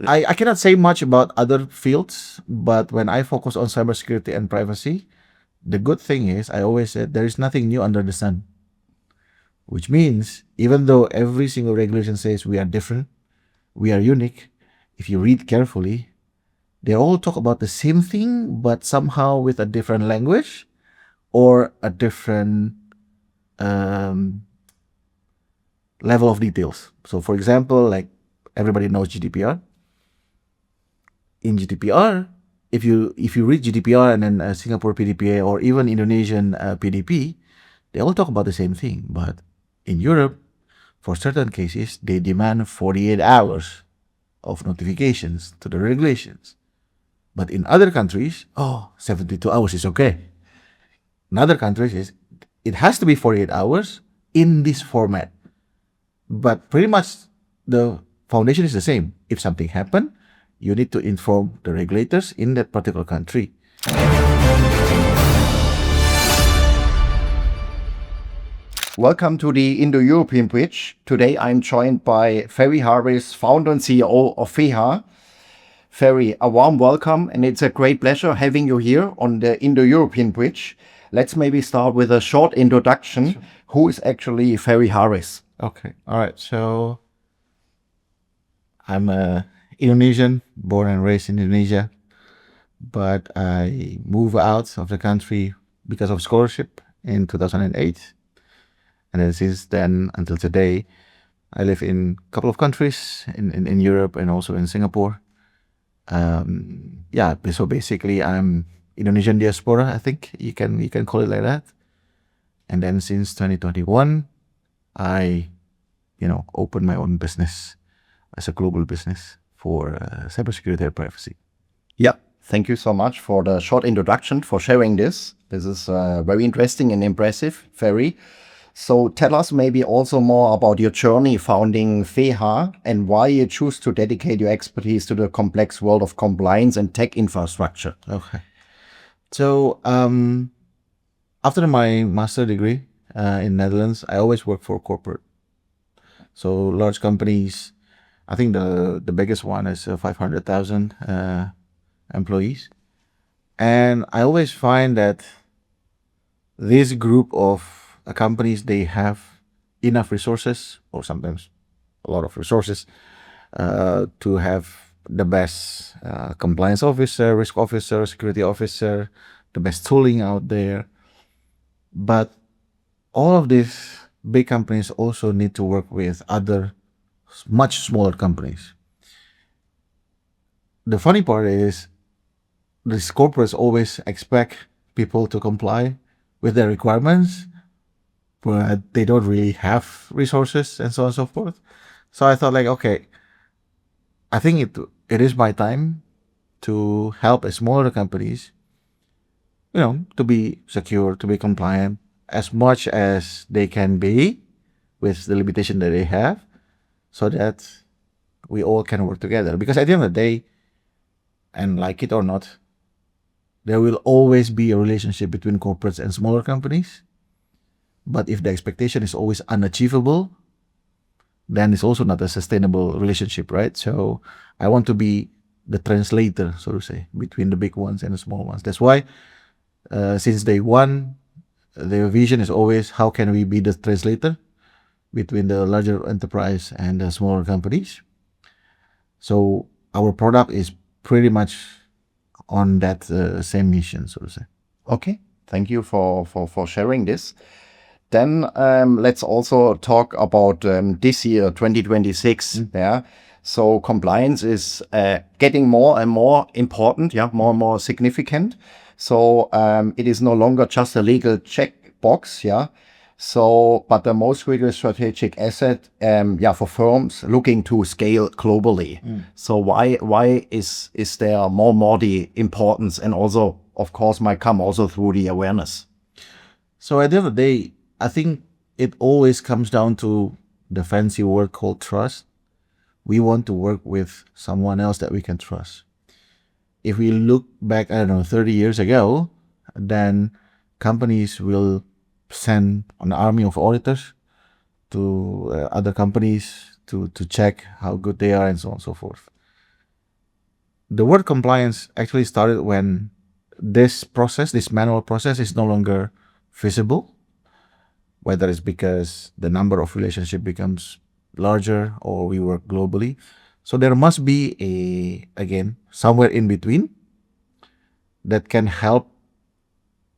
I cannot say much about other fields, but when I focus on cybersecurity and privacy, the good thing is I always said there is nothing new under the sun, which means even though every single regulation says we are different, we are unique, if you read carefully, they all talk about the same thing, but somehow with a different language or a different um, level of details. So, for example, like everybody knows GDPR. In GDPR, if you read GDPR and then Singapore PDPA or even Indonesian PDP, they all talk about the same thing. But in Europe, for certain cases, they demand 48 hours of notifications to the regulations. But in other countries, 72 hours is okay. In other countries, it has to be 48 hours in this format. But pretty much the foundation is the same. If something happened, you need to inform the regulators in that particular country. Welcome to the Indo-European Bridge. Today I'm joined by Ferry Haris, founder and CEO of FEHA. Ferry, a warm welcome, and it's a great pleasure having you here on the Indo-European Bridge. Let's maybe start with a short introduction. Sure. Who is actually Ferry Haris? Okay, all right. So I'm a Indonesian, born and raised in Indonesia, but I moved out of the country because of scholarship in 2008. And then since then until today, I live in a couple of countries in Europe and also in Singapore. So basically I'm Indonesian diaspora, I think you can call it like that. And then since 2021, I opened my own business as a global business for cybersecurity and privacy. Yeah, thank you so much for the short introduction, for sharing this. This is very interesting and impressive, Ferry. So tell us maybe also more about your journey founding FEHA and why you choose to dedicate your expertise to the complex world of compliance and tech infrastructure. Okay. So after my master degree in Netherlands, I always worked for corporate. So large companies, I think the biggest one is 500,000 employees. And I always find that this group of companies, they have enough resources, or sometimes a lot of resources, to have the best compliance officer, risk officer, security officer, the best tooling out there. But all of these big companies also need to work with other much smaller companies. The funny part is these corporates always expect people to comply with their requirements, but they don't really have resources and so on and so forth. So I thought, like, okay, I think it is my time to help smaller companies, to be secure, to be compliant as much as they can be with the limitation that they have, so that we all can work together. Because at the end of the day, and like it or not, there will always be a relationship between corporates and smaller companies. But if the expectation is always unachievable, then it's also not a sustainable relationship, right? So I want to be the translator, so to say, between the big ones and the small ones. That's why since day one, the vision is always how can we be the translator between the larger enterprise and the smaller companies. So our product is pretty much on that same mission, so to say. Okay, thank you for sharing this. Then let's also talk about this year, 2026. Yeah. So compliance is getting more and more important, more and more significant. So it is no longer just a legal checkbox, So, but the most critical strategic asset, for firms looking to scale globally. So why is there more the importance, and also, of course, might come also through the awareness? So at the end of the day, I think it always comes down to the fancy word called trust. We want to work with someone else that we can trust. If we look back, 30 years ago, then companies will send an army of auditors to other companies to check how good they are and so on and so forth. The word compliance actually started when this process, this manual process, is no longer feasible, whether it's because the number of relationship becomes larger or we work globally. So there must be again, somewhere in between that can help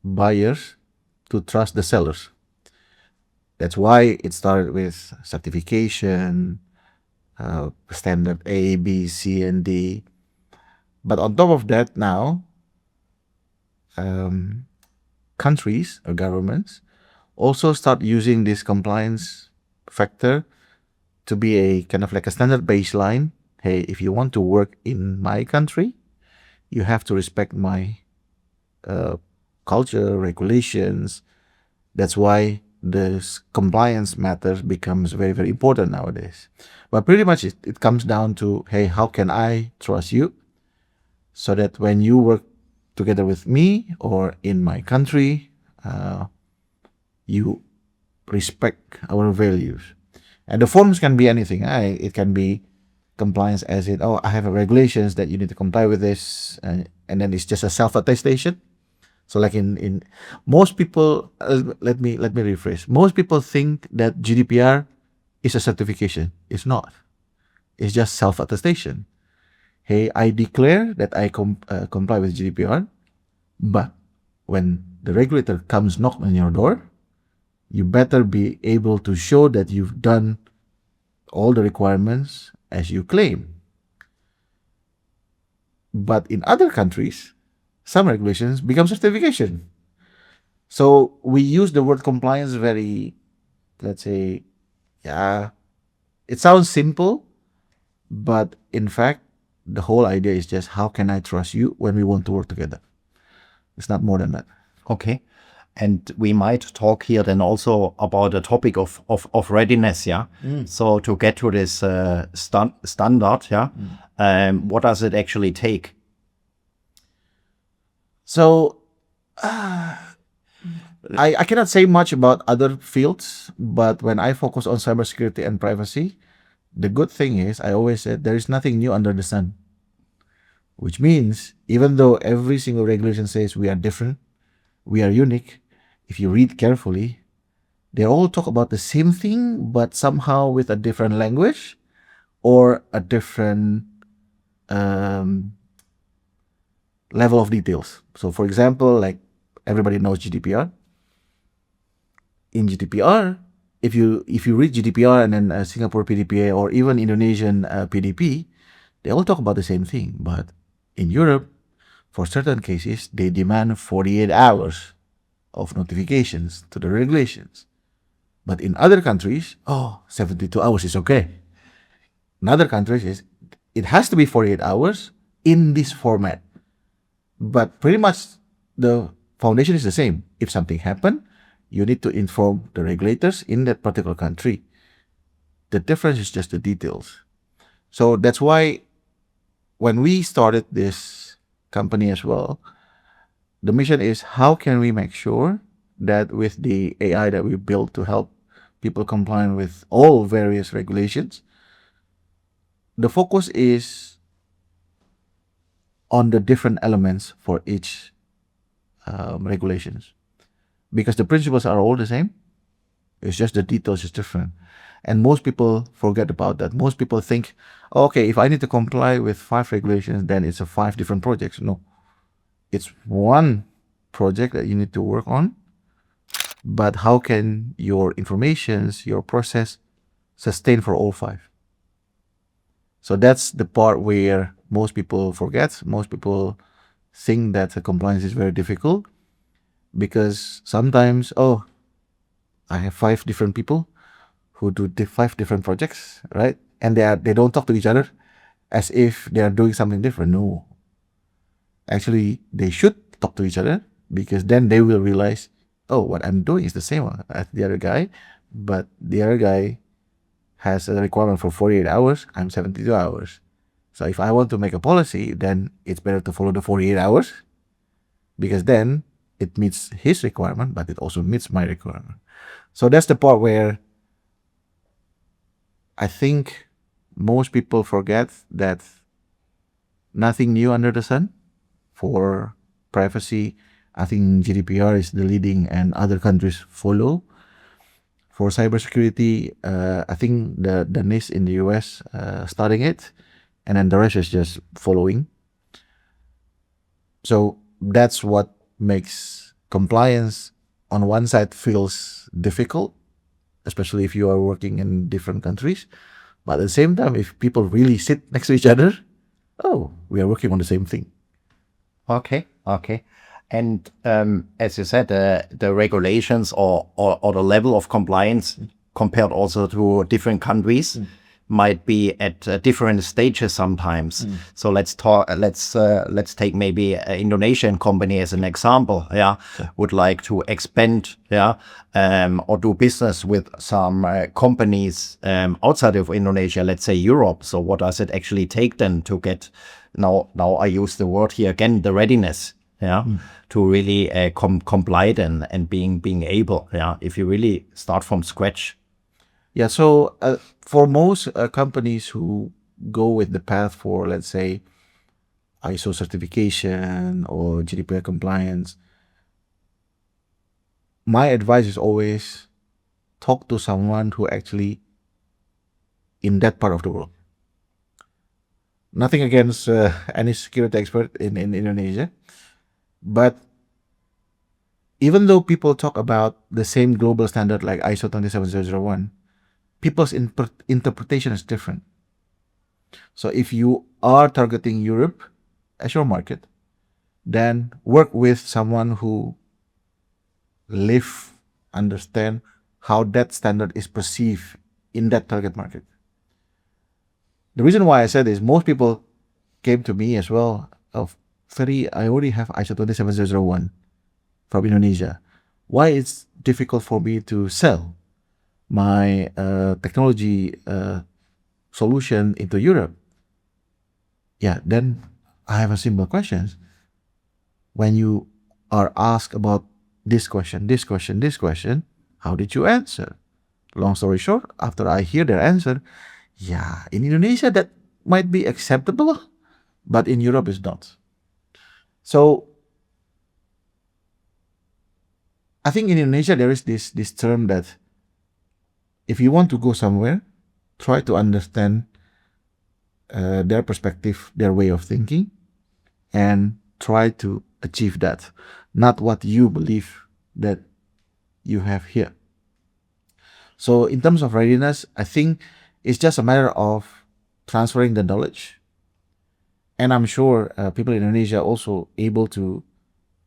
buyers to trust the sellers. That's why it started with certification, standard A, B, C, and D. But on top of that, now countries or governments also start using this compliance factor to be a kind of like a standard baseline. Hey, if you want to work in my country, you have to respect my culture, regulations. That's why this compliance matter becomes very, very important nowadays. But pretty much it comes down to, hey, how can I trust you so that when you work together with me or in my country, you respect our values. And the forms can be anything. It can be compliance as in, oh, I have a regulations that you need to comply with this, and then it's just a self-attestation. So like in most people, let me rephrase. Most people think that GDPR is a certification. It's not. It's just self-attestation. Hey, I declare that I comply with GDPR, but when the regulator comes knock on your door, you better be able to show that you've done all the requirements as you claim. But in other countries, some regulations become certification. So we use the word compliance very, let's say, yeah, it sounds simple, but in fact, the whole idea is just how can I trust you when we want to work together? It's not more than that. Okay. And we might talk here then also about the topic of readiness, yeah. So to get to this standard, yeah, what does it actually take? So I cannot say much about other fields, but when I focus on cybersecurity and privacy, the good thing is I always said there is nothing new under the sun. Which means even though every single regulation says we are different, we are unique, if you read carefully, they all talk about the same thing, but somehow with a different language or a different level of details. So for example, like everybody knows GDPR. In GDPR, if you read GDPR and then Singapore PDPA or even Indonesian PDP, they all talk about the same thing. But in Europe, for certain cases, they demand 48 hours of notifications to the regulations. But in other countries, 72 hours is okay. In other countries, it has to be 48 hours in this format. But pretty much the foundation is the same. If something happened, you need to inform the regulators in that particular country. The difference is just the details. So that's why when we started this company as well, the mission is how can we make sure that with the AI that we built to help people comply with all various regulations, the focus is on the different elements for each regulations. Because the principles are all the same. It's just the details is different. And most people forget about that. Most people think, okay, if I need to comply with 5 regulations, then it's 5 different projects. No, it's one project that you need to work on. But how can your informations, your process sustain for all 5? So that's the part where most people forget. Most people think that compliance is very difficult because sometimes, I have 5 different people who do 5 different projects, right? And they don't talk to each other as if they are doing something different. No. Actually, they should talk to each other because then they will realize, what I'm doing is the same as the other guy, but the other guy has a requirement for 48 hours, I'm 72 hours. So if I want to make a policy, then it's better to follow the 48 hours because then it meets his requirement, but it also meets my requirement. So that's the part where I think most people forget that nothing new under the sun. For privacy, I think GDPR is the leading and other countries follow. For cybersecurity, I think the NIST in the US starting it, and then the rest is just following. So that's what makes compliance on one side feels difficult, especially if you are working in different countries. But at the same time, if people really sit next to each other, oh, we are working on the same thing. Okay, okay. And as you said, the regulations or the level of compliance compared also to different countries might be at different stages sometimes. So let's talk. Let's take maybe an Indonesian company as an example. Yeah, would like to expand. Yeah, or do business with some companies outside of Indonesia. Let's say Europe. So what does it actually take then to get? Now I use the word here again, the readiness. Yeah, to really comply and being able. Yeah, if you really start from scratch. Yeah, so for most companies who go with the path for, let's say, ISO certification or GDPR compliance, my advice is always talk to someone who actually in that part of the world. Nothing against any security expert in Indonesia, but even though people talk about the same global standard like ISO 27001, people's interpretation is different. So if you are targeting Europe as your market, then work with someone who understand how that standard is perceived in that target market. The reason why I said this, most people came to me as well of Ferry, I already have ISO 27001 from Indonesia. Why it's difficult for me to sell my technology solution into Europe? Yeah, then I have a simple question. When you are asked about this question, how did you answer? Long story short, after I hear their answer, yeah, in Indonesia that might be acceptable, but in Europe it's not. So I think in Indonesia there is this term that if you want to go somewhere, try to understand their perspective, their way of thinking, and try to achieve that, not what you believe that you have here. So in terms of readiness, I think it's just a matter of transferring the knowledge. And I'm sure people in Indonesia are also able to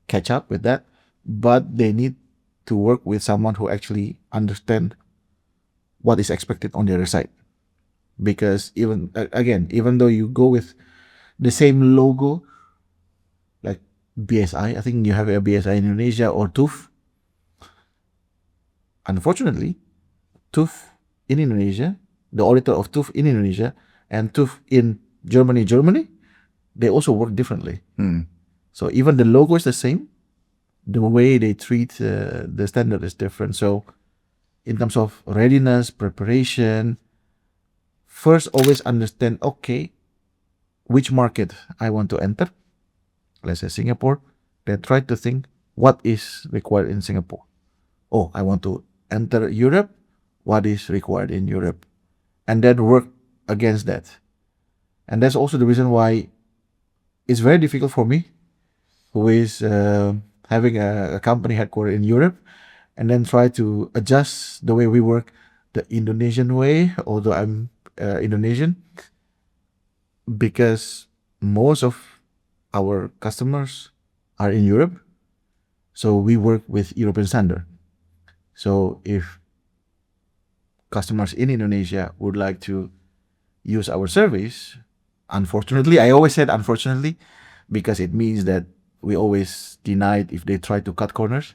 catch up with that, but they need to work with someone who actually understand what is expected on the other side. Because even though you go with the same logo, like BSI, I think you have a BSI in Indonesia or TÜV. Unfortunately, TÜV in Indonesia, the auditor of TÜV in Indonesia and TÜV in Germany, they also work differently. So even the logo is the same, the way they treat the standard is different. So in terms of readiness, preparation, first always understand, okay, which market I want to enter. Let's say Singapore. Then try to think what is required in Singapore. Oh, I want to enter Europe. What is required in Europe? And then work against that. And that's also the reason why it's very difficult for me, who is having a company headquartered in Europe, and then try to adjust the way we work the Indonesian way, although I'm Indonesian, because most of our customers are in Europe. So we work with European standard. So if customers in Indonesia would like to use our service, unfortunately, I always said unfortunately, because it means that we always deny it if they try to cut corners.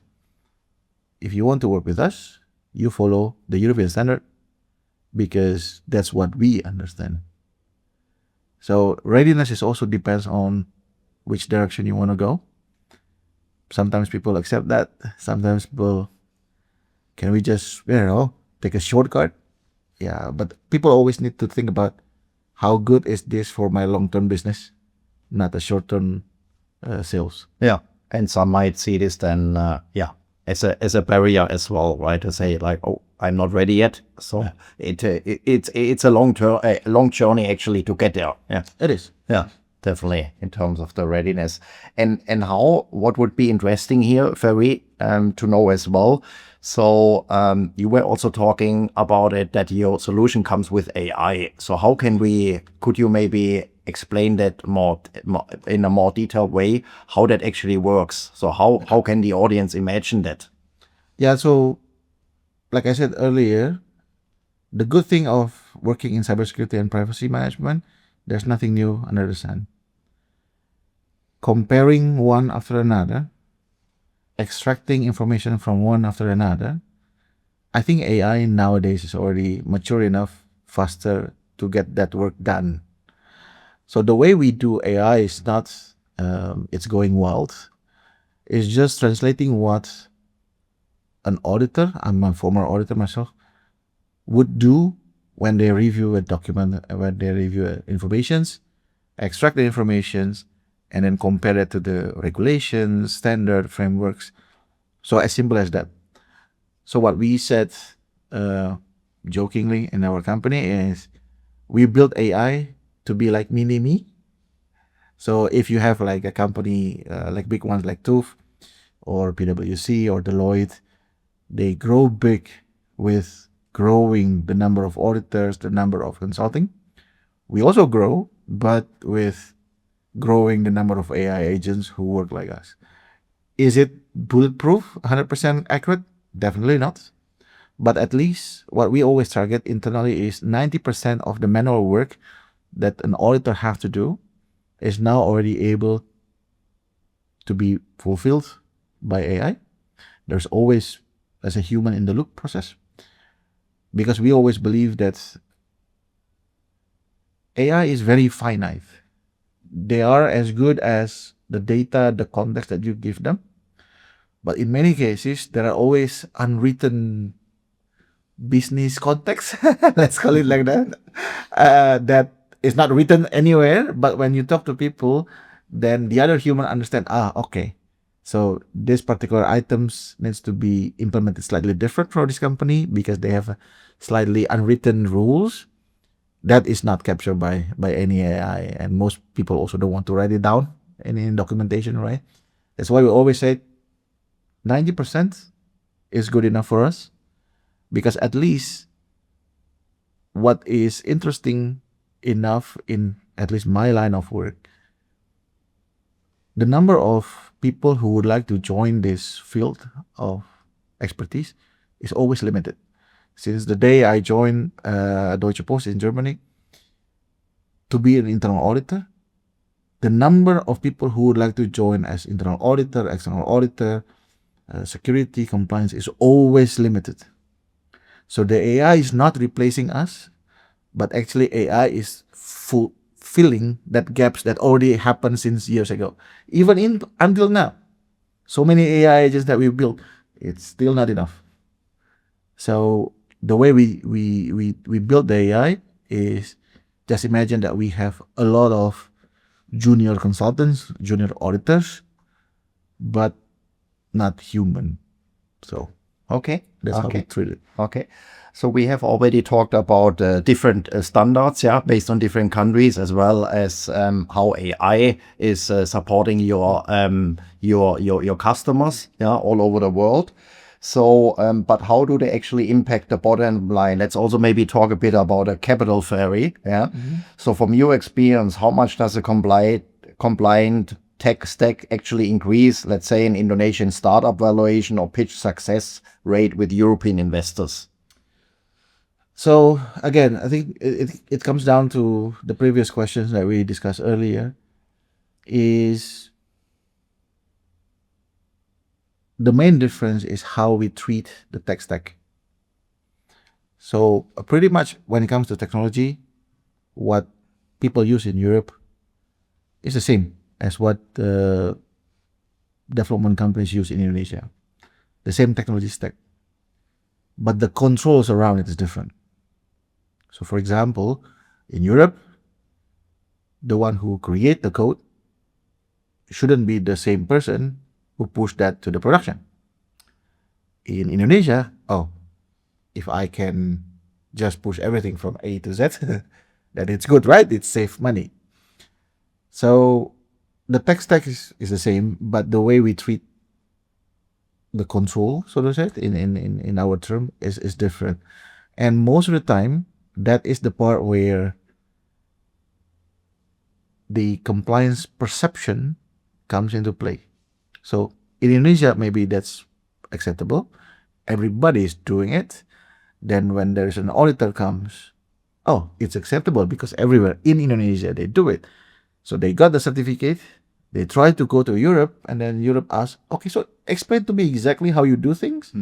If you want to work with us, you follow the European standard because that's what we understand. So readiness is also depends on which direction you want to go. Sometimes people accept that. Sometimes people, can we just, take a shortcut? Yeah, but people always need to think about how good is this for my long-term business? not a short-term sales. Yeah, and some might see this then, as a barrier as well, right? To say like, oh, I'm not ready yet. So it's a long journey actually to get there. Yeah, It is. yeah, definitely in terms of the readiness. And what would be interesting here, Ferry, to know as well. So you were also talking about it that your solution comes with AI. So could you maybe explain that more in a more detailed way, how that actually works? So how can the audience imagine that? Yeah, so like I said earlier, the good thing of working in cybersecurity and privacy management, there's nothing new under the sun. Comparing one after another, extracting information from one after another, I think AI nowadays is already mature enough, faster to get that work done. So the way we do AI is not, it's going wild. It's just translating what an auditor, I'm a former auditor myself, would do when they review a document, when they review informations, extract the informations, and then compare it to the regulations, standard frameworks. So as simple as that. So what we said jokingly in our company is we build AI to be like mini me. So if you have like a company like big ones like TÜV or PwC or Deloitte, they grow big with growing the number of auditors, the number of consulting. We also grow, but with growing the number of AI agents who work like us. Is it bulletproof, 100% accurate? Definitely not. But at least what we always target internally is 90% of the manual work that an auditor have to do is now already able to be fulfilled by AI. There's always as a human in the loop process, because we always believe that AI is very finite. They are as good as the data, the context that you give them. But in many cases, there are always unwritten business context, let's call it like that, that is not written anywhere. But when you talk to people, then the other human understand, okay, so this particular items needs to be implemented slightly different for this company because they have slightly unwritten rules that is not captured by any AI, and most people also don't want to write it down in documentation, right? That's why we always say 90% is good enough for us, because at least what is interesting enough in at least my line of work, the number of people who would like to join this field of expertise is always limited. Since the day I joined Deutsche Post in Germany to be an internal auditor, the number of people who would like to join as internal auditor, external auditor, security, compliance is always limited. So the AI is not replacing us, but actually AI is filling that gaps that already happened since years ago. Even until now, so many AI agents that we built, it's still not enough. So the way we build the AI is, just imagine that we have a lot of junior consultants, junior auditors, but not human. So Okay. that's how we treat it. Okay. So we have already talked about different standards, based on different countries, as well as how AI is supporting your customers, all over the world. So, but how do they actually impact the bottom line? Let's also maybe talk a bit about a capital ferry. Yeah. Mm-hmm. So from your experience, how much does a compliant tech stack actually increase, let's say, an Indonesian startup valuation or pitch success rate with European investors? So again, I think it comes down to the previous questions that we discussed earlier. Is the main difference is how we treat the tech stack. So pretty much when it comes to technology, what people use in Europe is the same as what development companies use in Indonesia. The same technology stack, but the controls around it is different. So for example, in Europe, the one who create the code shouldn't be the same person who pushed that to the production. In Indonesia, oh, if I can just push everything from A to Z, then it's good, right? It saves money. So the tech stack is the same, but the way we treat the control, so to say, in our term is different. And most of the time, that is the part where the compliance perception comes into play. So in Indonesia, maybe that's acceptable. Everybody is doing it. Then when there's an auditor comes, oh, it's acceptable because everywhere in Indonesia they do it. So they got the certificate. They try to go to Europe, and then Europe asks, okay, so explain to me exactly how you do things.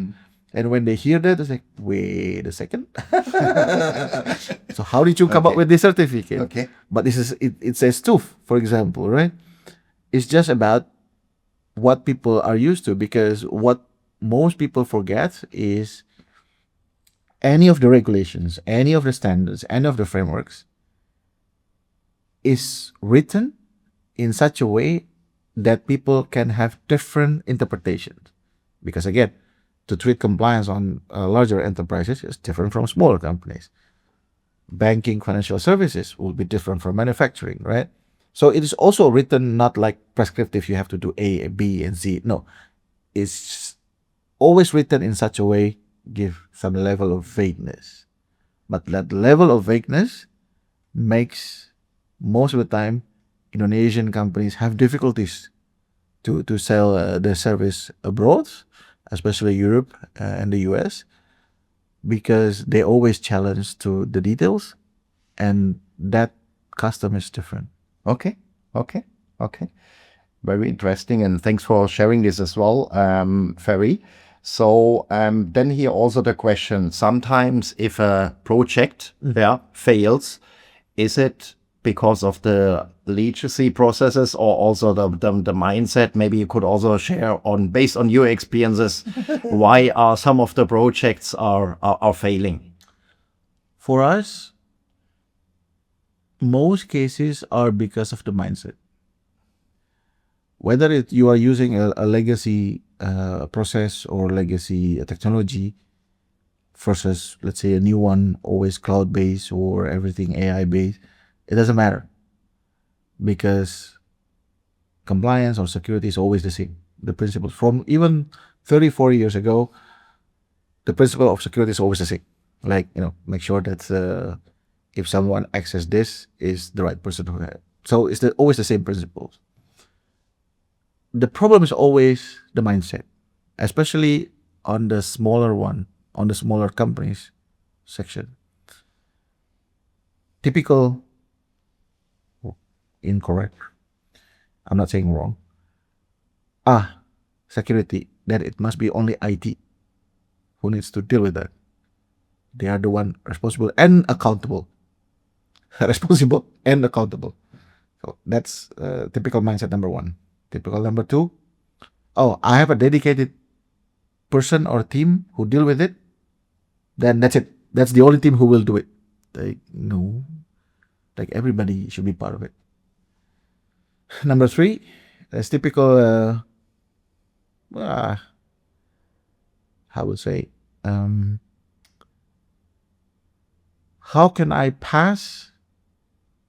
And when they hear that, they say, wait a second. So how did you come up with this certificate? Okay. But this is it says TÜV, for example, right? It's just about what people are used to, because what most people forget is any of the regulations, any of the standards, any of the frameworks is written in such a way that people can have different interpretations. Because again, to treat compliance on larger enterprises is different from smaller companies. Banking, financial services will be different from manufacturing, right? So it is also written not like prescriptive, you have to do A, B, and Z. No, it's always written in such a way, give some level of vagueness. But that level of vagueness makes most of the time Indonesian companies have difficulties to sell their service abroad, especially Europe and the US, because they always challenge to the details, and that custom is different. Okay. Very interesting, and thanks for sharing this as well, Ferry. So then here also the question: sometimes if a project fails, is it because of the legacy processes or also the mindset? Maybe you could also share on, based on your experiences, why are some of the projects are failing? For us, most cases are because of the mindset. Whether you are using a legacy process or legacy technology versus, let's say, a new one, always cloud-based or everything AI-based, it doesn't matter, because compliance or security is always the same. The principles from even 34 years ago, the principle of security is always the same. Like, make sure that if someone access this, is the right person who had. So it's always the same principles. The problem is always the mindset, especially on the smaller companies section. Typical, incorrect, I'm not saying wrong. Security, then it must be only IT who needs to deal with that. They are the one responsible and accountable. Responsible and accountable. So that's typical mindset number one. Typical number two, I have a dedicated person or team who deal with it, then that's it. That's the only team who will do it. Like, no. Like, everybody should be part of it. Number three, that's typical, I would say, how can I pass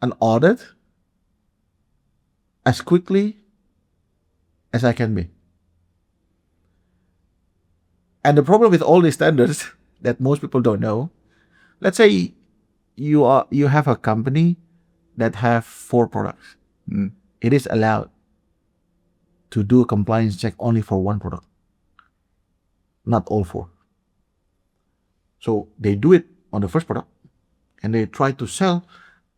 an audit as quickly as I can be? And the problem with all these standards that most people don't know, let's say you have a company that have 4 products. It is allowed to do a compliance check only for 1 product, not all 4. So they do it on the first product, and they try to sell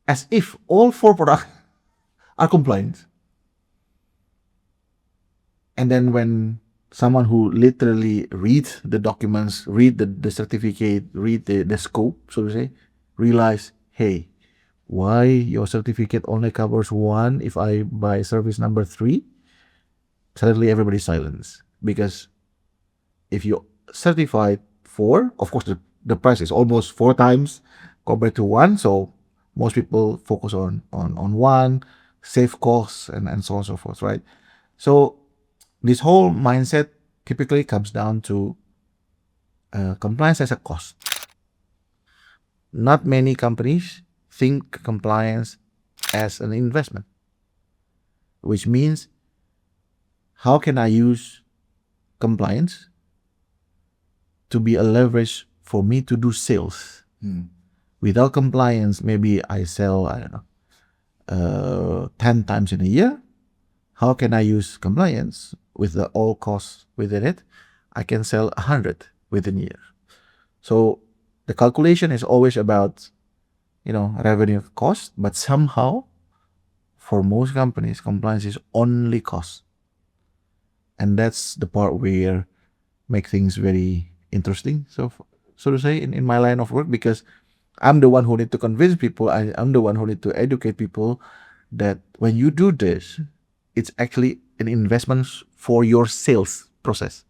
as if all 4 products are compliant. And then when someone who literally reads the documents, read the certificate, read the scope, so to say, realize, hey, why your certificate only covers 1 if I buy service number 3? Suddenly everybody silence, because if you certified 4, of course the price is almost 4 times compared to 1, so most people focus on 1, save costs, and so on and so forth, right? So this whole mindset typically comes down to compliance as a cost. Not many companies think compliance as an investment, which means how can I use compliance to be a leverage for me to do sales? Without compliance, maybe I sell, I don't know, 10 times in a year. How can I use compliance with the all costs within it? I can sell 100 within a year. So the calculation is always about, revenue cost, but somehow for most companies, compliance is only cost. And that's the part where make things very interesting. So to say, in my line of work, because I'm the one who need to convince people, I'm the one who need to educate people that when you do this, it's actually an investment for your sales process.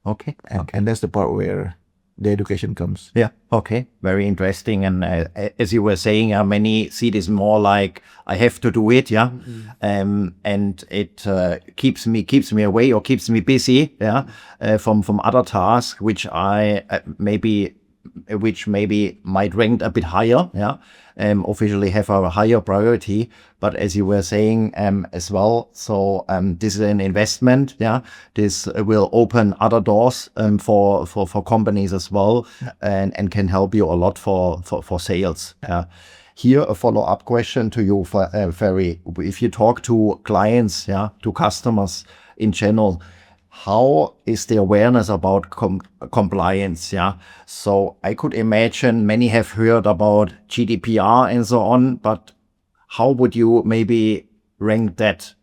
Okay. And that's the part where the education comes. Yeah. Okay. Very interesting. And as you were saying, many see this more like I have to do it. Yeah. And it keeps me away or keeps me busy. Yeah. From other tasks, which I which maybe might rank a bit higher. Yeah. Officially have a higher priority. But as you were saying as well, so this is an investment. Yeah, this will open other doors for companies as well, and can help you a lot for sales. Here, a follow-up question to you, Ferry. If you talk to clients, to customers in general, how is the awareness about compliance? So I could imagine many have heard about GDPR and so on, but how would you maybe rank that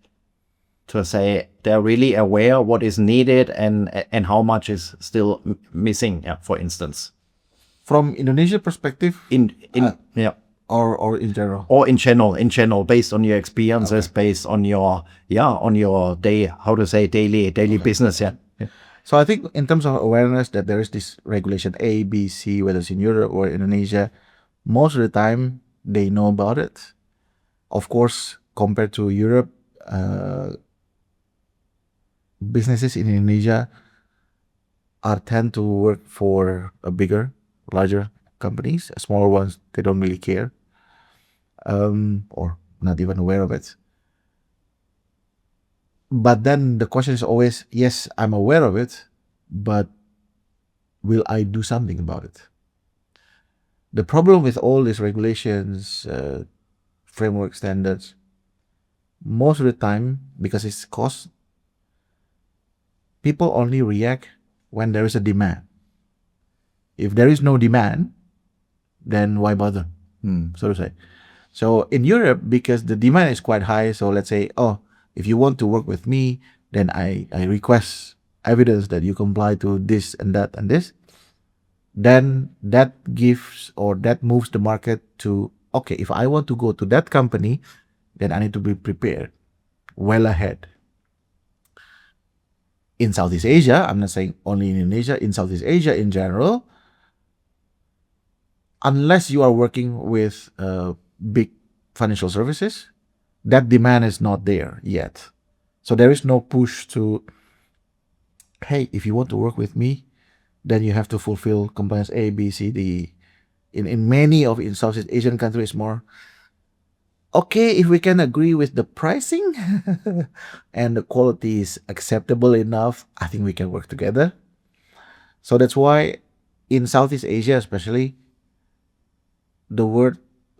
to say they're really aware what is needed and how much is still missing, for instance? From Indonesia perspective, or in general? Or in general, based on your experiences, based on your daily business. So I think in terms of awareness that there is this regulation A, B, C, whether it's in Europe or Indonesia, most of the time they know about it. Of course, compared to Europe, businesses in Indonesia tend to work for a larger companies. Smaller ones, they don't really care, or not even aware of it. But then the question is always, yes, I'm aware of it, but will I do something about it? The problem with all these regulations, framework standards, most of the time, because it's cost, people only react when there is a demand. If there is no demand, then why bother? So to say. So in Europe, because the demand is quite high, so let's say, if you want to work with me, then I request evidence that you comply to this and that and this. Then that gives or that moves the market to, okay, if I want to go to that company, then I need to be prepared well ahead. In Southeast Asia, I'm not saying only in Indonesia, in Southeast Asia in general, unless you are working with big financial services, that demand is not there yet. So there is no push to, hey, if you want to work with me, then you have to fulfill compliance A, B, C, D. In many of in Southeast Asian countries, more, okay, if we can agree with the pricing and the quality is acceptable enough, I think we can work together. So that's why in Southeast Asia, especially, the word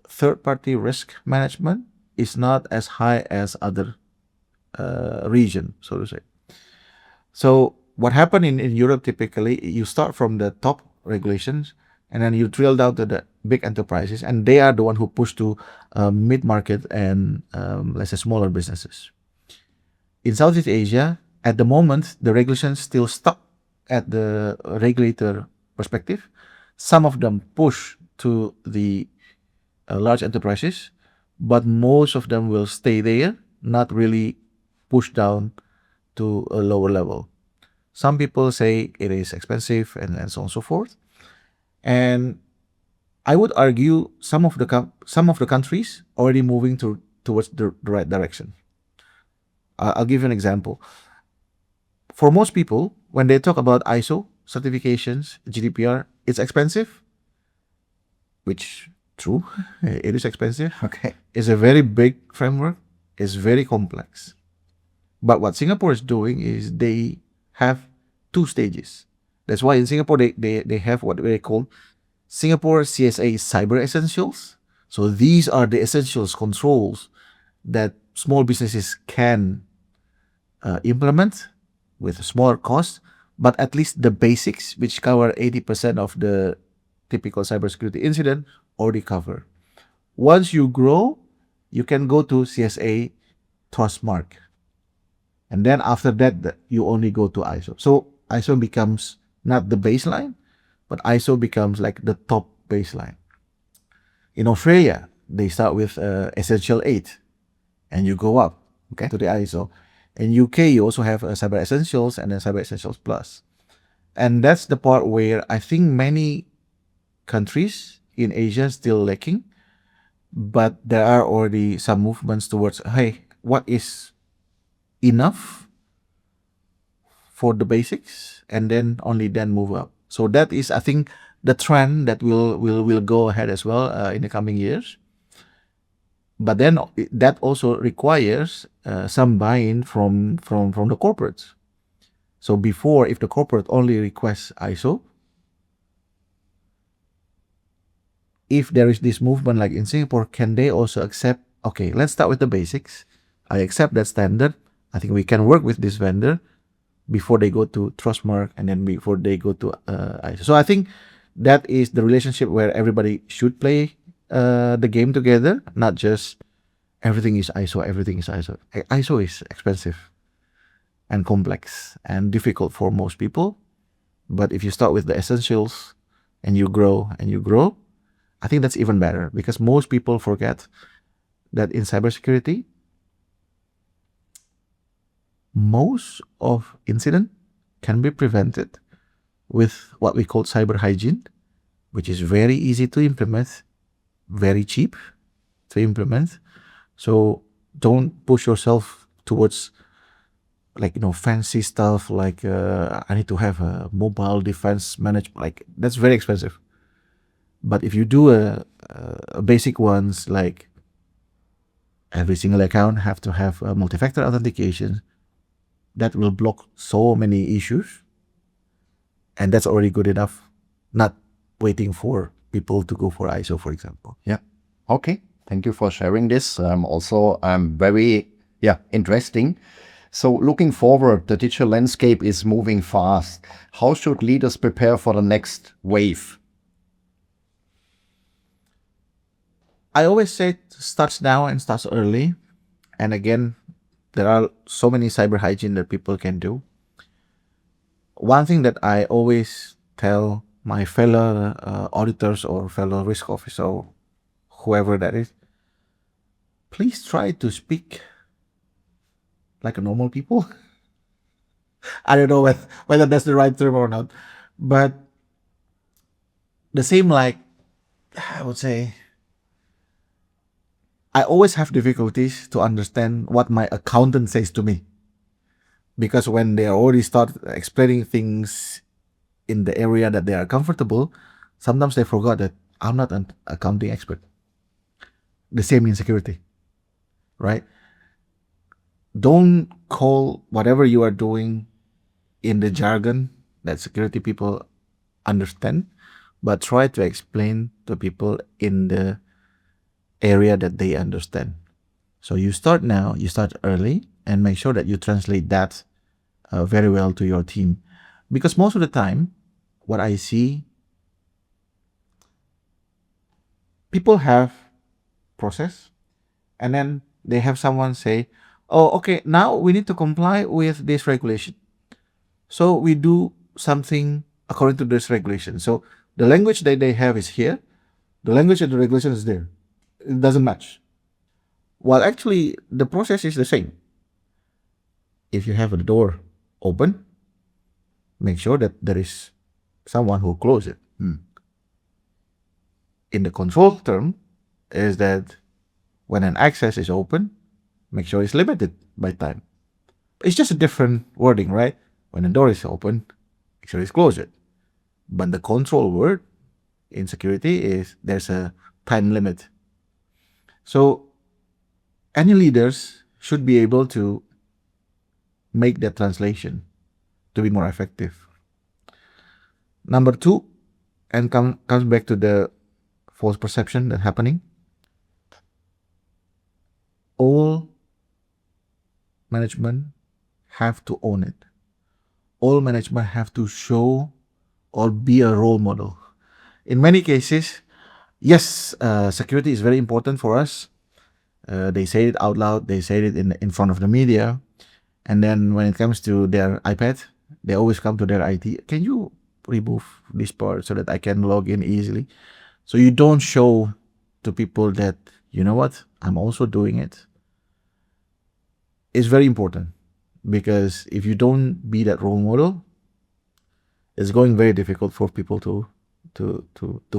third-party risk management is not as high as other region, so to say. So what happened in Europe, typically, you start from the top regulations and then you drill down to the big enterprises, and they are the one who push to mid-market and let's say smaller businesses. In Southeast Asia, at the moment, the regulations still stuck at the regulator perspective. Some of them push to the large enterprises, but most of them will stay there, not really push down to a lower level. Some people say it is expensive and so on and so forth. And I would argue some of the countries already moving towards the right direction. I'll give you an example. For most people, when they talk about ISO certifications, GDPR, it's expensive, which true, it is expensive. Okay. It's a very big framework. It's very complex. But what Singapore is doing is they have 2 stages. That's why in Singapore they have what they call Singapore CSA Cyber Essentials. So these are the essentials controls that small businesses can implement with a smaller cost, but at least the basics, which cover 80% of the typical cybersecurity incident, already cover. Once you grow, you can go to CSA Trustmark. And then after that, you only go to ISO. So ISO becomes not the baseline, but ISO becomes like the top baseline. In Australia, they start with Essential 8, and you go up to the ISO. In UK, you also have Cyber Essentials and then Cyber Essentials Plus. And that's the part where I think many countries in Asia still lacking, but there are already some movements towards, hey, what is enough for the basics, and then only then move up. So that is, I think, the trend that will go ahead as well in the coming years. But then that also requires some buy-in from the corporates. So before, if the corporate only requests ISO, if there is this movement like in Singapore, can they also accept, okay, let's start with the basics. I accept that standard. I think we can work with this vendor before they go to Trustmark and then before they go to ISO. So I think that is the relationship where everybody should play the game together, not just everything is ISO, everything is ISO. ISO is expensive and complex and difficult for most people. But if you start with the essentials and you grow, I think that's even better, because most people forget that in cybersecurity, most of incident can be prevented with what we call cyber hygiene, which is very easy to implement, very cheap to implement. So don't push yourself towards fancy stuff like I need to have a mobile defense management. Like that's very expensive. But if you do a basic ones, like every single account have to have a multi-factor authentication, that will block so many issues, and that's already good enough. Not waiting for people to go for ISO, for example. Yeah. Okay. Thank you for sharing this. Also, very interesting. So looking forward, the digital landscape is moving fast. How should leaders prepare for the next wave? I always say it starts now and starts early. And again, there are so many cyber hygiene that people can do. One thing that I always tell my fellow auditors or fellow risk officer, whoever that is, please try to speak like a normal people. I don't know whether that's the right term or not, but the same, like, I would say, I always have difficulties to understand what my accountant says to me, because when they already start explaining things in the area that they are comfortable, sometimes they forgot that I'm not an accounting expert. The same in security, right? Don't call whatever you are doing in the jargon that security people understand, but try to explain to people in the area that they understand. So you start now, you start early, and make sure that you translate that very well to your team. Because most of the time, what I see, people have process, and then they have someone say, oh, okay, now we need to comply with this regulation. So we do something according to this regulation. So the language that they have is here, the language of the regulation is there. It doesn't match. Well, actually, the process is the same. If you have a door open, make sure that there is someone who closes it. In the control term, is that when an access is open, make sure it's limited by time. It's just a different wording, right? When a door is open, make sure it's closed. But the control word in security is there's a time limit. So any leaders should be able to make that translation to be more effective. Number two, and comes back to the false perception that's happening. All management have to own it. All management have to show or be a role model. In many cases, yes, security is very important for us. They say it out loud. They say it in front of the media. And then when it comes to their iPad, they always come to their IT. Can you remove this part so that I can log in easily? So you don't show to people that, you know what, I'm also doing it. It's very important because if you don't be that role model, it's going very difficult for people to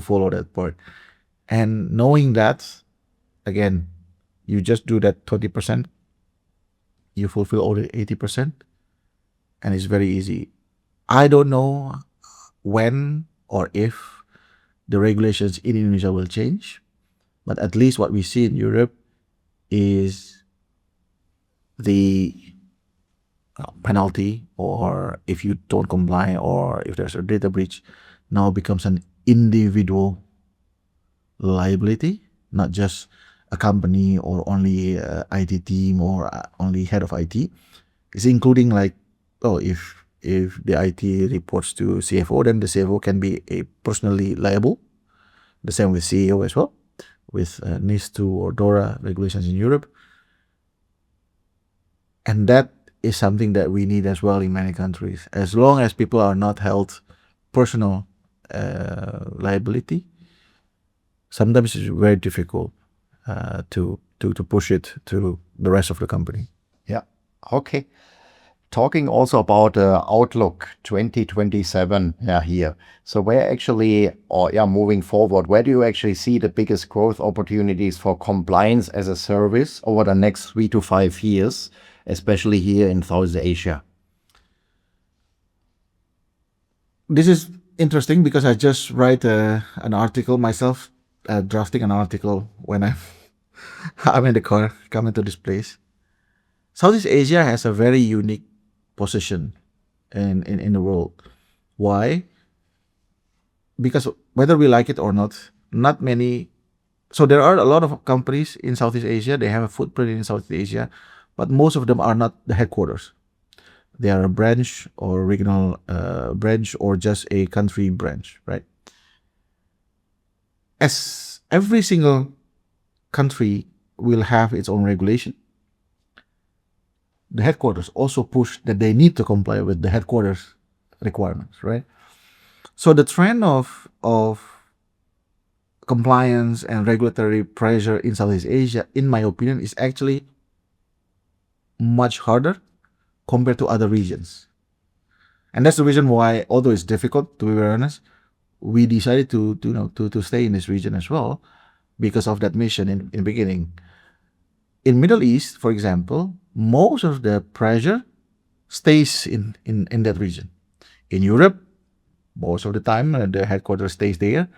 follow that part. And knowing that, again, you just do that 20%, you fulfill all the 80%, and it's very easy. I don't know when or if the regulations in Indonesia will change, but at least what we see in Europe is the penalty, or if you don't comply, or if there's a data breach, now becomes an individual liability, not just a company or only IT team or only head of IT. It's including like, oh, if the IT reports to CFO, then the CFO can be a personally liable. The same with CEO as well, with NIS2 or DORA regulations in Europe. And that is something that we need as well in many countries. As long as people are not held personal liability, sometimes it's very difficult to push it to the rest of the company. Yeah. Okay. Talking also about Outlook 2027 here. So where actually, or moving forward, where do you actually see the biggest growth opportunities for compliance as a service over the next 3 to 5 years, especially here in Southeast Asia? This is interesting because I just write an article myself, drafting an article when I'm in the car coming to this place. Southeast Asia has a very unique position in the world. Why? Because whether we like it or not many. So there are a lot of companies in Southeast Asia. They have a footprint in Southeast Asia, but most of them are not the headquarters. They are a branch or regional branch or just a country branch, right? As every single country will have its own regulation, the headquarters also push that they need to comply with the headquarters requirements, right? So the trend of compliance and regulatory pressure in Southeast Asia, in my opinion, is actually much harder compared to other regions. And that's the reason why, although it's difficult, to be very honest, we decided to stay in this region as well because of that mission in the beginning. In Middle East, for example, most of the pressure stays in that region. In Europe, most of the time the headquarters stays there,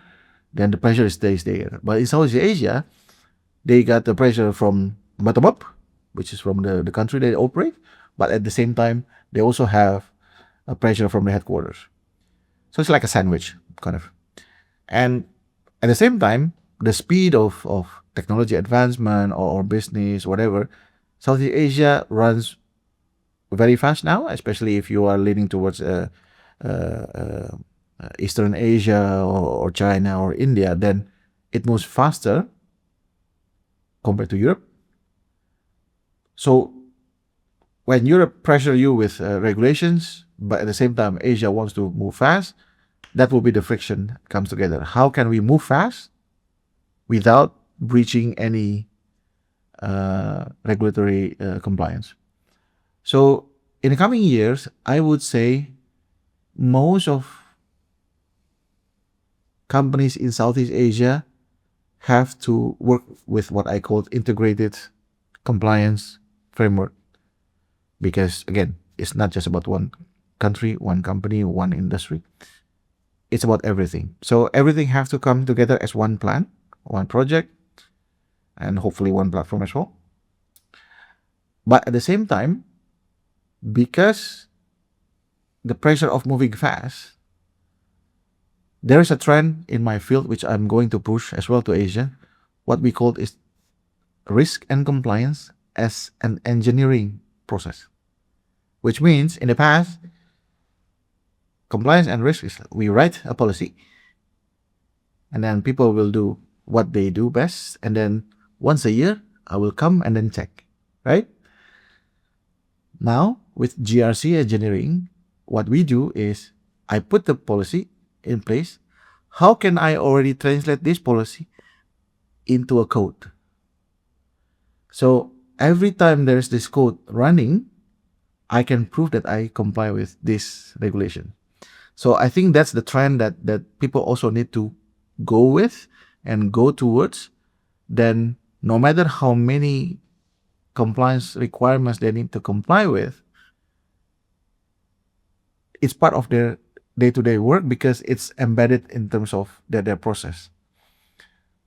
then the pressure stays there. But in Southeast Asia, they got the pressure from bottom up, which is from the country they operate, but at the same time, they also have a pressure from the headquarters. So it's like a sandwich, kind of. And at the same time, the speed of technology advancement or business, whatever, Southeast Asia runs very fast now, especially if you are leaning towards Eastern Asia or China or India, then it moves faster compared to Europe. So when Europe pressure you with regulations, but at the same time Asia wants to move fast, that will be the friction comes together. How can we move fast without breaching any regulatory compliance? So in the coming years, I would say most of companies in Southeast Asia have to work with what I call integrated compliance framework. because again, it's not just about one country, one company, one industry. It's about everything. So everything has to come together as one plan, one project, and hopefully one platform as well. But at the same time, because the pressure of moving fast, there is a trend in my field which I'm going to push as well to Asia. What we call is risk and compliance as an engineering process, which means in the past, compliance and risk is we write a policy, and then people will do what they do best, and then once a year I will come and then check, right? Now with GRC engineering, what we do is I put the policy in place. How can I already translate this policy into a code? So every time there's this code running, I can prove that I comply with this regulation. So I think that's the trend that people also need to go with and go towards. Then no matter how many compliance requirements they need to comply with, it's part of their day-to-day work because it's embedded in terms of their process.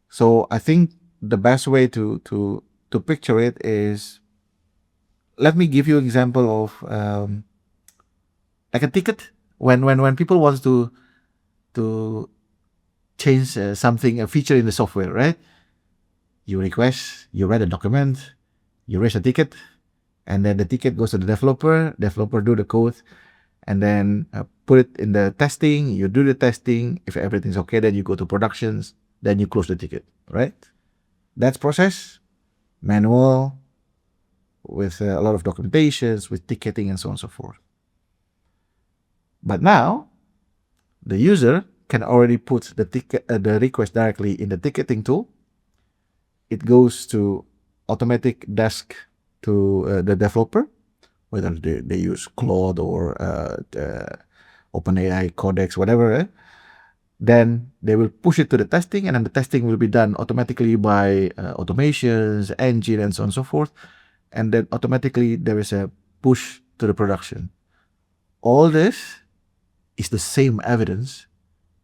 So I think the best way to picture it is, let me give you an example of like a ticket. When people want to change something, a feature in the software, right? You request, you write a document, you raise a ticket, and then the ticket goes to the developer. Developer do the code, and then put it in the testing. You do the testing. If everything's okay, then you go to productions. Then you close the ticket, right? That's process, manual, with a lot of documentations, with ticketing and so on and so forth. But now, the user can already put the request directly in the ticketing tool. It goes to automatic desk to the developer, whether they use Claude or OpenAI Codex, whatever. Then they will push it to the testing, and then the testing will be done automatically by automations, engine, and so on and so forth. And then automatically there is a push to the production. All this is the same evidence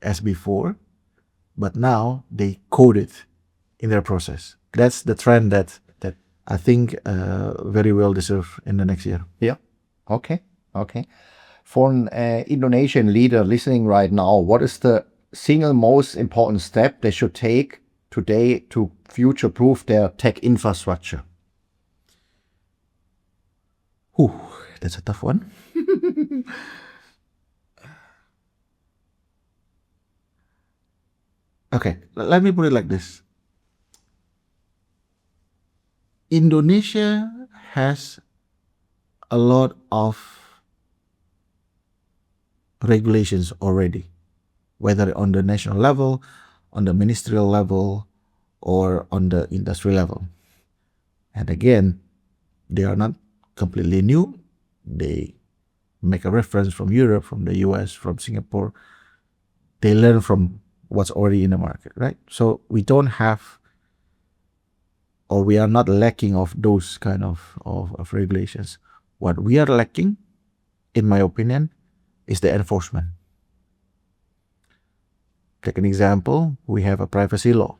as before, but now they code it in their process. That's the trend that I think very well deserve in the next year. Yeah. Okay. For an Indonesian leader listening right now, what is the single most important step they should take today to future-proof their tech infrastructure? That's a tough one. Okay, let me put it like this. Indonesia has a lot of regulations already, whether on the national level, on the ministerial level, or on the industry level. And again, they are not completely new. They make a reference from Europe, from the US, from Singapore. They learn from what's already in the market, right? So we don't have, or we are not lacking of those kind of regulations. What we are lacking, in my opinion, is the enforcement. Take an example, we have a privacy law,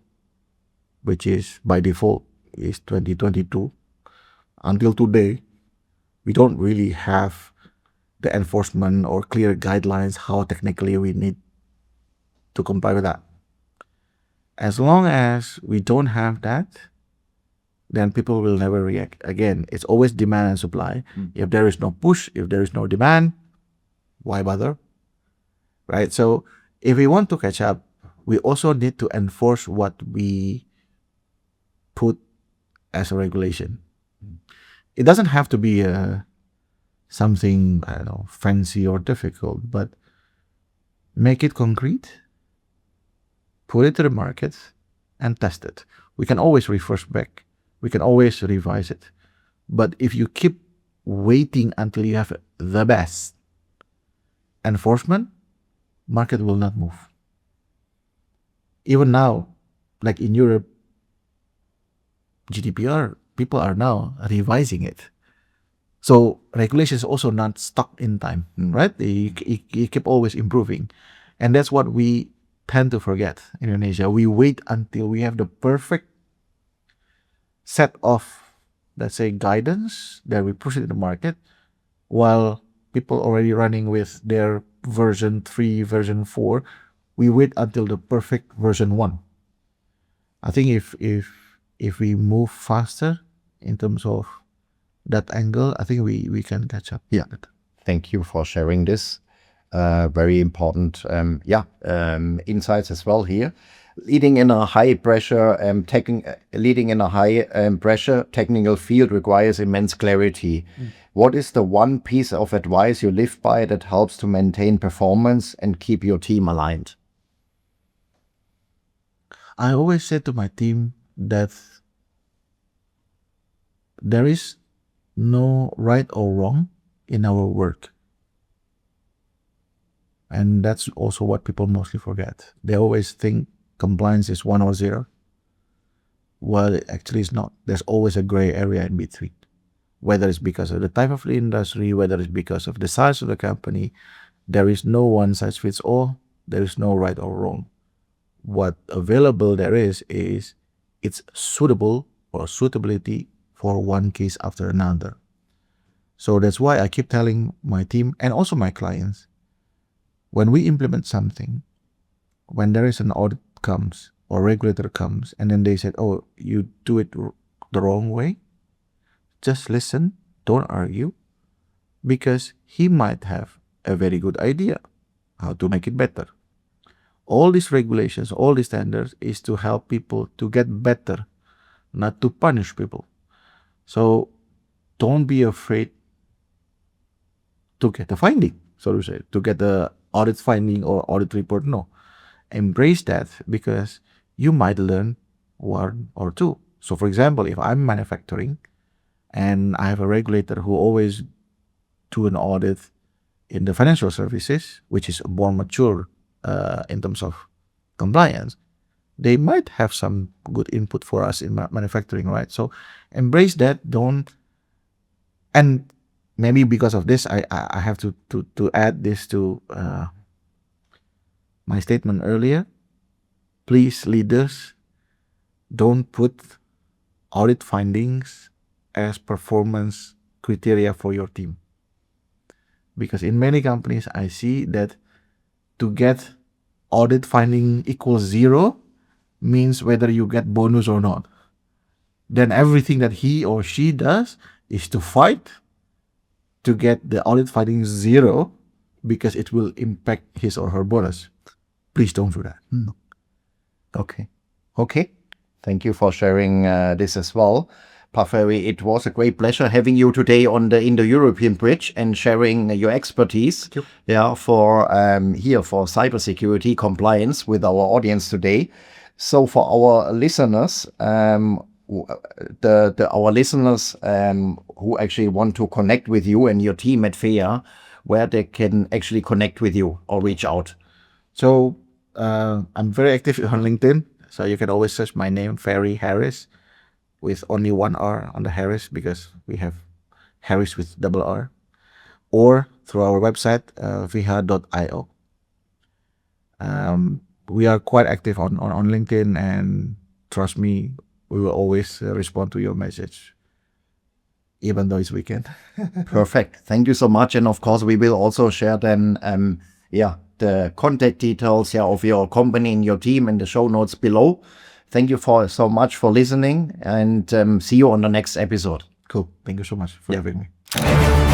which is by default is 2022. Until today, we don't really have the enforcement or clear guidelines how technically we need to comply with that. As long as we don't have that, then people will never react. Again, it's always demand and supply. If there is no push, if there is no demand, why bother? Right? So if we want to catch up, we also need to enforce what we put as a regulation. It doesn't have to be something, I don't know, fancy or difficult, but make it concrete, put it to the market, and test it. We can always reverse back. We can always revise it. But if you keep waiting until you have the best enforcement, market will not move. Even now, like in Europe, GDPR, people are now revising it. So regulation is also not stuck in time, right? You keep always improving. And that's what we tend to forget in Indonesia. We wait until we have the perfect set of, let's say, guidance that we push it in the market, while people already running with their version 3, version 4, we wait until the perfect version 1. I think if we move faster in terms of that angle, I think we can catch up. Yeah. Thank you for sharing this. Very important insights as well here. Leading in a high pressure technical field requires immense clarity. What is the one piece of advice you live by that helps to maintain performance and keep your team aligned? I always say to my team that there is no right or wrong in our work. And that's also what people mostly forget. They always think compliance is 1 or 0. Well, it actually is not. There's always a gray area in between. Whether it's because of the type of the industry, whether it's because of the size of the company, there is no one size fits all. There is no right or wrong. What available there is it's suitable or suitability for one case after another. So that's why I keep telling my team and also my clients, when we implement something, when there is an audit comes or regulator comes and then they said, oh, you do it the wrong way, just listen, don't argue, because he might have a very good idea how to make it better. All these regulations, all these standards is to help people to get better, not to punish people. So don't be afraid to get a finding, so to say, to get the audit finding or audit report. No, embrace that, because you might learn 1 or 2. So for example, if I'm manufacturing and I have a regulator who always do an audit in the financial services, which is more mature in terms of compliance, they might have some good input for us in manufacturing, right? So embrace that. And maybe because of this, I have to add this to my statement earlier. Please, leaders, don't put audit findings as performance criteria for your team. Because in many companies, I see that to get audit finding equals 0 means whether you get bonus or not. Then everything that he or she does is to fight to get the audit finding 0 because it will impact his or her bonus. Please don't do that. Okay. Thank you for sharing this as well. Ferry, it was a great pleasure having you today on the Indo-European Bridge and sharing your expertise for cybersecurity compliance with our audience today. So for our listeners, who actually want to connect with you and your team at FEHA, where they can actually connect with you or reach out. So I'm very active on LinkedIn. So you can always search my name, Ferry Haris, with only 1 R on the Haris, because we have Haris with double R, or through our website, feha.io. We are quite active on LinkedIn, and trust me, we will always respond to your message, even though it's weekend. Perfect. Thank you so much. And of course, we will also share then the contact details of your company and your team in the show notes below. Thank you so much for listening, and see you on the next episode. Cool. Thank you so much for having me.